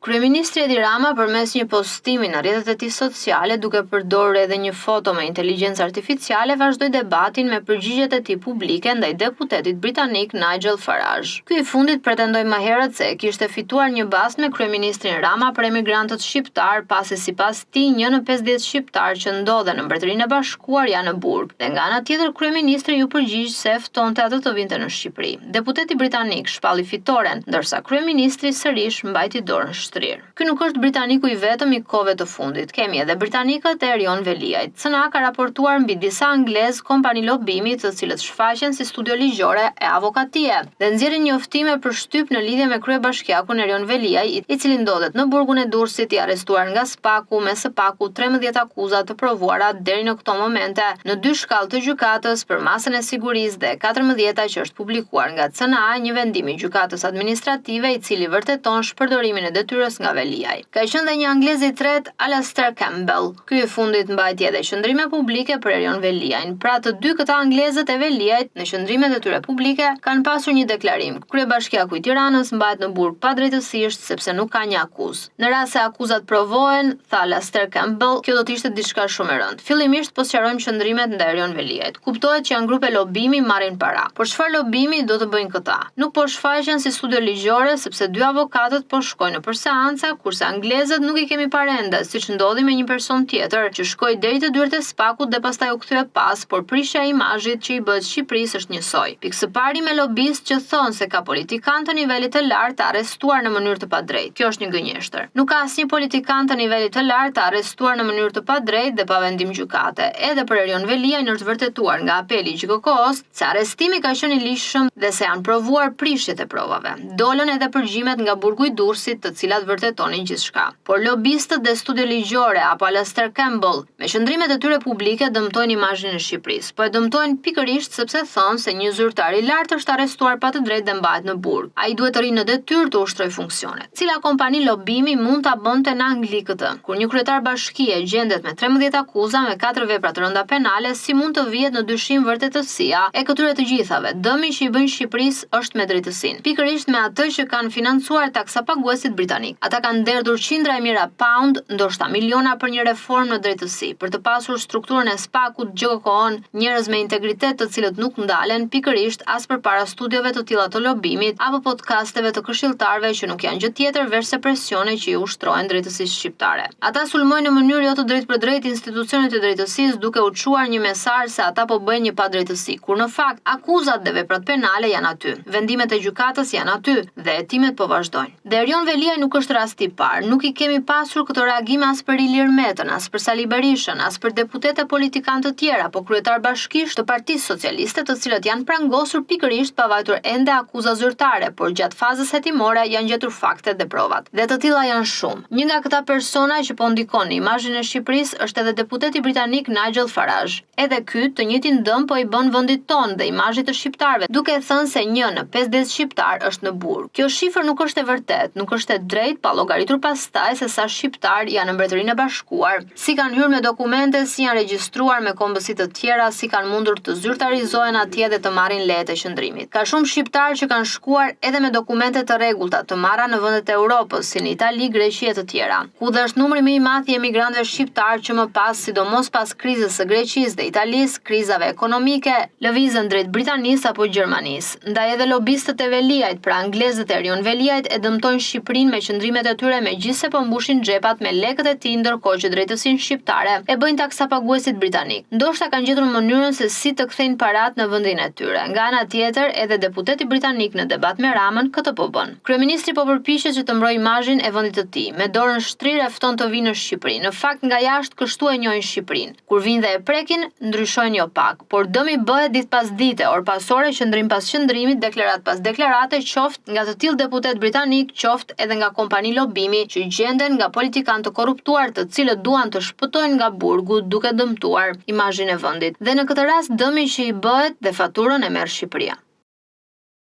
Kryeministri Edi Rama përmes një postimi në rrjetet e tij sociale duke përdorur edhe një foto me inteligjencë artificiale vazhdoi debatin me përgjigjet e tij publike ndaj deputetit britanik Nigel Farage. Ky i fundit pretendoi më herët se kishte fituar një bast me kryeministrin Rama për emigrantët shqiptar pasi sipas tij 1 në 50 shqiptar që ndodhen në Mbretërinë e Bashkuar janë në burg. Dhe nga ana tjetër kryeministri ju përgjigj se ftonte atë të vinte në Shqipëri. Deputeti britanik shpalli fitoren, ndërsa kryeministri sërish mbajti dorën shtrirë. Ky nuk është britaniku i vetëm i kohëve të fundit. Kemi edhe britanikët e Erion Veliajt. CNA ka raportuar mbi disa anglez kompani lobimi të cilët shfaqen si studio ligjore e avokatie dhe nxjerrin njoftime për shtyp në lidhje me kryebashkiakun Erion Veliaj, i cili ndodhet në burgun e Durrësit, i arrestuar nga SPAK-u me SPAK-u 13 akuza të provuara deri në këto momente në 2 shkallë të gjykatës për masën e sigurisë dhe 14 që është publikuar nga CNA, një vendim i gjykatës administrative i cili vërteton shpërdorimin e detyrës nga Veliaj. Ka qenë dhe një anglez i tretë, Alastair Campbell. Ky i fundit mbajti edhe qëndrime publike për Erion Veliajn. Pra të dy këta anglezët e Veliajt në qëndrimet e tyre publike kanë pasur një deklarim. Kryebashkiaku i Tiranës mbahet në burg padrejtësisht sepse nuk ka një akuzë. Në rast se akuzat provohen, tha Alastair Campbell, kjo do të ishte diçka shumë e rëndë. Fillimisht po sqarojmë qëndrimet ndaj Erion Veliajt. Kuptohet që janë grupe lobimi, marrin para. Por çfarë lobimi do të bëjnë këta? Nuk po shfaqen si studio ligjore sepse 2 avokatët po shkojnë për seanca, kurse anglezët nuk i kemi parende, siç ndodhi me një person tjetër që shkoi deri te dyert e SPAK-ut dhe pastaj u kthye pas, por prishja e imazhit që i bëhet Shqipërisë është njësoj. Pikë së pari me lobist që thonë se ka politikan të nivelit të lartë arrestuar në mënyrë të padrejtë. Kjo është një gënjeshtër. Nuk ka asnjë politikan të nivelit të lartë arrestuar në mënyrë të padrejtë dhe pa vendim gjykate. Edhe për Erion Veliajn është vërtetuar nga apeli i GJKO-s se arrestimi ka qenë i lishëm dhe se janë provuar prishjet e provave. Dolën edhe përgjimet nga burgu i Durrësit, të cilat vërtetonin gjithçka. Por lobistët dhe studio ligjore apo Alastair Campbell me qëndrimet e tyre publike dëmtojnë imazhin e Shqipërisë. Po e dëmtojnë pikërisht sepse thonë se një zyrtar i lartë është arrestuar pa të drejtë dhe mbahet në burg. Ai duhet të rinë në detyrë të ushtrojë funksionet. Cila kompani lobimi mund ta bënte në Angli këtë? Kur një kryetar bashkie gjendet me 13 akuza me 4 vepra të rënda penale, si mund të vihet në dyshim vërtetësia e këtyre të gjithave? Dëmi që i bëjnë Shqipërisë është me drejtësinë. Pikërisht me atë që kanë financuar taksapaguesit britanik. Ata kanë derdhur qindra e mijëra pound, ndoshta miliona për një reformë në drejtësi, për të pasur strukturën e SPAK-ut, GJKO-n, njerëz me integritet të cilët nuk ndalen pikërisht as përpara studiove të tilla të lobimit apo podcasteve të këshilltarëve që nuk janë gjë tjetër veç se presione që i ushtrohen drejtësisë shqiptare. Ata sulmojnë në mënyrë jo të drejtë për drejtë institucionet e drejtësisë duke u çuar një mesazh se ata po bëjnë një padrejtësi, kur në fakt akuzat dhe veprat penale janë aty. Vendimet e gjykatës janë aty dhe hetimet po vazhdojnë. Dhe Erion Veliaj nuk është rasti i parë. Nuk i kemi pasur këto reagime as për Ilir Metën, as për Sali Berishën, as për deputete politikanë të tjera, apo kryetar bashkish të Partisë Socialiste, të cilët janë prangosur pikërisht pa vajtur ende akuza zyrtare, por gjatë fazës hetimore janë gjetur faktet dhe provat. Dhe të tilla janë shumë. Një nga këta persona që po ndikon në imazhin e Shqipërisë është edhe deputeti britanik Nigel Farage. Edhe ky të njëjtin dëm po i bën vendit tonë dhe imazhit të shqiptarëve, duke thënë se 1 në 50 shqiptar është në burg. Kjo shifër nuk është e vërtetë, nuk është e drejtë pa llogaritur pastaj se sa shqiptar janë në Mbretërinë e Bashkuar, si kanë hyrë me dokumente, si janë regjistruar me kombësi të tjera, si kanë mundur të zyrtarizohen atje dhe të marrin lejet e qëndrimit. Ka shumë shqiptar që kanë shkuar edhe me dokumente të rregullta të marra në vendet e Europës, si në Itali, Greqi e të tjera. Ku dhe është numri më i madh i emigrantëve shqiptar që më pas, sidomos pas krizës së Greqisë dhe Italisë, krizave ekonomike, lëvizën drejt Britanisë apo Gjermanisë. Ndaj edhe lobistët e Veliajt, pra anglezët e Erion Veliajt, e dëmtojnë Shqipërinë me qëndrimet e tyre megjithse po mbushin xhepat me lekët e tij, ndërkohë që drejtësinë shqiptare e bëjnë taksapaguesit britanik. Ndoshta kanë gjetur mënyrën se si të kthejnë parat në vendin e tyre. Nga ana tjetër, edhe deputeti britanik në debat me Ramën këtë po bën. Kryeministri po përpiqet që të mbrojë imazhin e vendit të tij. Me dorën shtrirë e fton të vinë në Shqipëri. Në fakt nga jashtë kështu e njohin Shqipërinë. Kur vinë dhe e prekin, ndryshojnë jo pak, por dëmi bëhet ditë pas dite, orë pas ore, qëndrim pas qëndrimit, deklarat pas deklarate, qoftë nga të tillë deputet britanik, qoftë edhe nga kompani lobimi që gjenden nga politikanë të korruptuar, të cilët duan të shpëtojnë nga burgu duke dëmtuar imazhin e vendit. Dhe në këtë rast dëmi që i bëhet dhe faturën e merr Shqipëria.